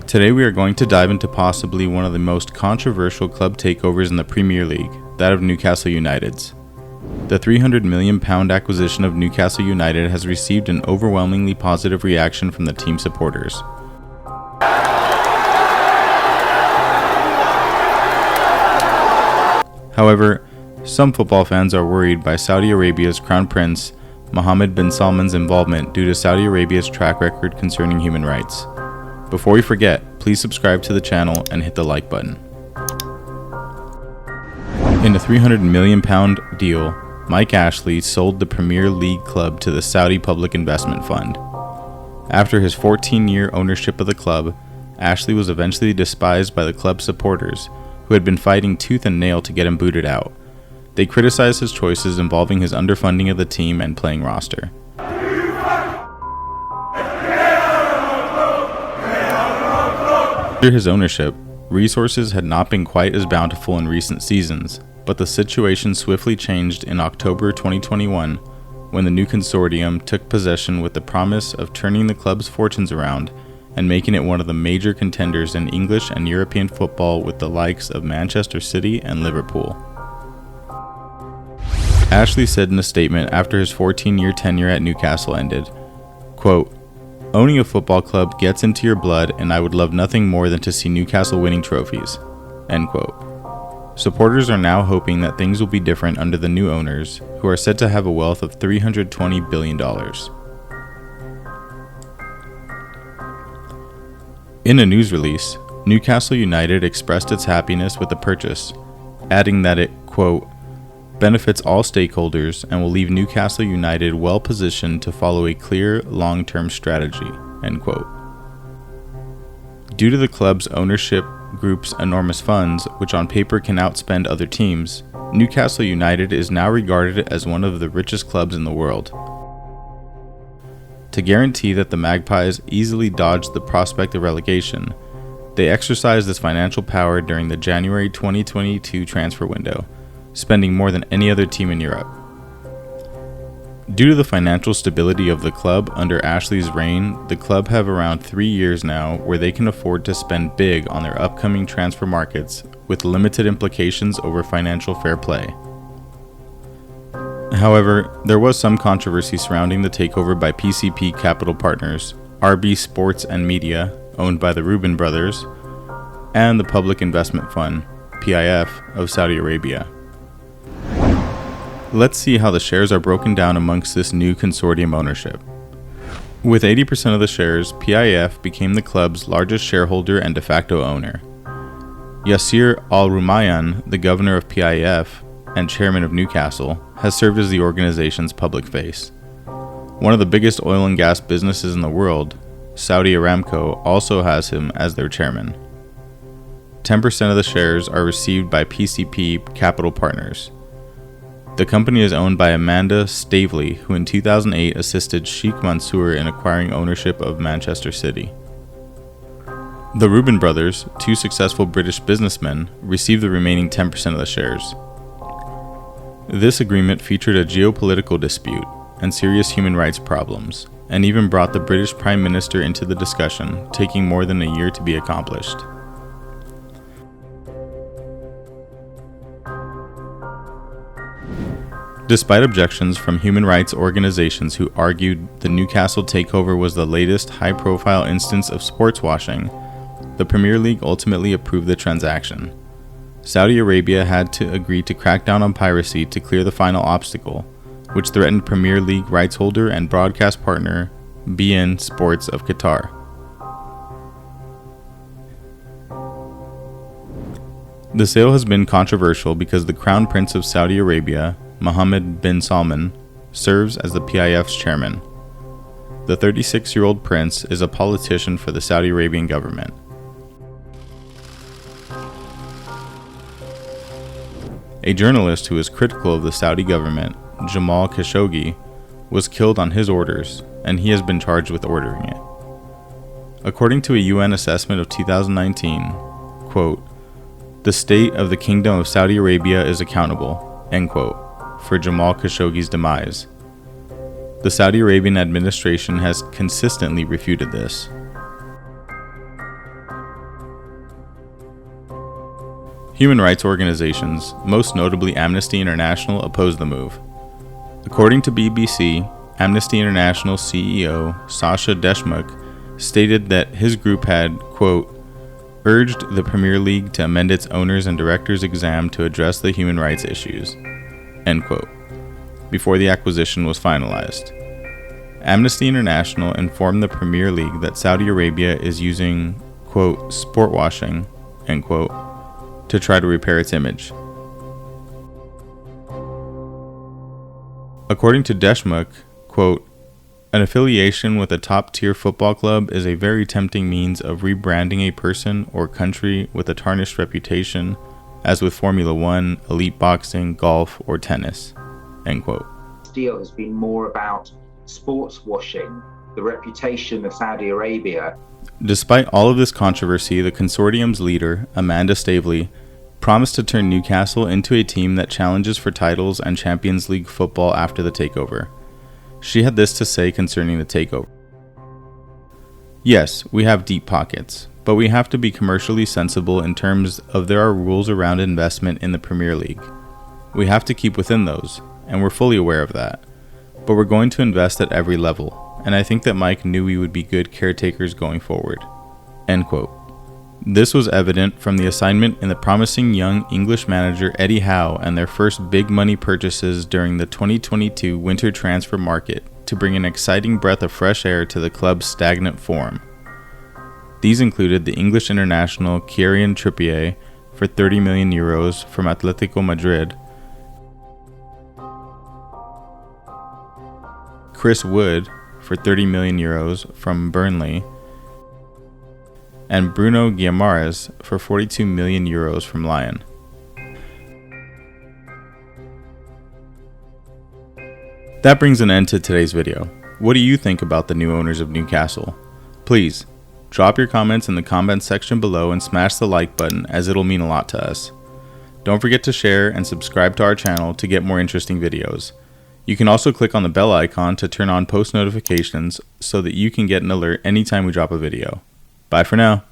Today we are going to dive into possibly one of the most controversial club takeovers in the Premier League, that of Newcastle United's. The £300 million acquisition of Newcastle United has received an overwhelmingly positive reaction from the team supporters. However, some football fans are worried by Saudi Arabia's Crown Prince Mohammed bin Salman's involvement due to Saudi Arabia's track record concerning human rights. Before we forget, please subscribe to the channel and hit the like button. In a £300 million deal, Mike Ashley sold the Premier League club to the Saudi Public Investment Fund. After his 14-year ownership of the club, Ashley was eventually despised by the club's supporters, who had been fighting tooth and nail to get him booted out. They criticized his choices involving his underfunding of the team and playing roster. Under his ownership, resources had not been quite as bountiful in recent seasons, but the situation swiftly changed in October 2021 when the new consortium took possession with the promise of turning the club's fortunes around and making it one of the major contenders in English and European football with the likes of Manchester City and Liverpool. Ashley said in a statement after his 14-year tenure at Newcastle ended, quote, "Owning a football club gets into your blood, and I would love nothing more than to see Newcastle winning trophies." End quote. Supporters are now hoping that things will be different under the new owners, who are said to have a wealth of $320 billion. In a news release, Newcastle United expressed its happiness with the purchase, adding that it, quote, "benefits all stakeholders and will leave Newcastle United well positioned to follow a clear, long-term strategy," end quote. Due to the club's ownership group's enormous funds, which on paper can outspend other teams, Newcastle United is now regarded as one of the richest clubs in the world. To guarantee that the Magpies easily dodged the prospect of relegation, they exercised this financial power during the January 2022 transfer window, spending more than any other team in Europe. Due to the financial stability of the club under Ashley's reign, the club have around 3 years now where they can afford to spend big on their upcoming transfer markets with limited implications over financial fair play. However, there was some controversy surrounding the takeover by PCP Capital Partners, RB Sports and Media, owned by the Reuben brothers, and the Public Investment Fund, PIF, of Saudi Arabia. Let's see how the shares are broken down amongst this new consortium ownership. With 80% of the shares, PIF became the club's largest shareholder and de facto owner. Yasir Al-Rumayyan, the governor of PIF and chairman of Newcastle, has served as the organization's public face. One of the biggest oil and gas businesses in the world, Saudi Aramco, also has him as their chairman. 10% of the shares are received by PCP Capital Partners. The company is owned by Amanda Staveley, who in 2008 assisted Sheikh Mansour in acquiring ownership of Manchester City. The Reuben brothers, two successful British businessmen, received the remaining 10% of the shares. This agreement featured a geopolitical dispute and serious human rights problems, and even brought the British Prime Minister into the discussion, taking more than a year to be accomplished. Despite objections from human rights organizations who argued the Newcastle takeover was the latest high-profile instance of sports washing, the Premier League ultimately approved the transaction. Saudi Arabia had to agree to crack down on piracy to clear the final obstacle, which threatened Premier League rights holder and broadcast partner beIN Sports of Qatar. The sale has been controversial because the Crown Prince of Saudi Arabia, Mohammed bin Salman, serves as the PIF's chairman. The 36-year-old prince is a politician for the Saudi Arabian government. A journalist who is critical of the Saudi government, Jamal Khashoggi, was killed on his orders, and he has been charged with ordering it. According to a UN assessment of 2019, quote, "The state of the Kingdom of Saudi Arabia is accountable," end quote, for Jamal Khashoggi's demise. The Saudi Arabian administration has consistently refuted this. Human rights organizations, most notably Amnesty International, opposed the move. According to BBC, Amnesty International CEO Sasha Deshmukh stated that his group had, quote, urged the Premier League to amend its owners and directors exam to address the human rights issues, end quote, before the acquisition was finalized. Amnesty International informed the Premier League that Saudi Arabia is using, quote, sport washing, end quote, to try to repair its image. According to Deshmukh, quote, an affiliation with a top-tier football club is a very tempting means of rebranding a person or country with a tarnished reputation, as with Formula One, elite boxing, golf, or tennis, end quote. This deal has been more about sports washing, the reputation of Saudi Arabia. Despite all of this controversy, the consortium's leader, Amanda Staveley, promised to turn Newcastle into a team that challenges for titles and Champions League football after the takeover. She had this to say concerning the takeover. Yes, we have deep pockets, but we have to be commercially sensible in terms of there are rules around investment in the Premier League. We have to keep within those, and we're fully aware of that. But we're going to invest at every level, and I think that Mike knew we would be good caretakers going forward. End quote. This was evident from the assignment in the promising young English manager Eddie Howe and their first big money purchases during the 2022 winter transfer market to bring an exciting breath of fresh air to the club's stagnant form. These included the English international Kieran Trippier for €30 million from Atletico Madrid, Chris Wood for €30 million from Burnley, and Bruno Guimaraes for €42 million from Lyon. That brings an end to today's video. What do you think about the new owners of Newcastle? Please, drop your comments in the comments section below and smash the like button, as it'll mean a lot to us. Don't forget to share and subscribe to our channel to get more interesting videos. You can also click on the bell icon to turn on post notifications so that you can get an alert anytime we drop a video. Bye for now.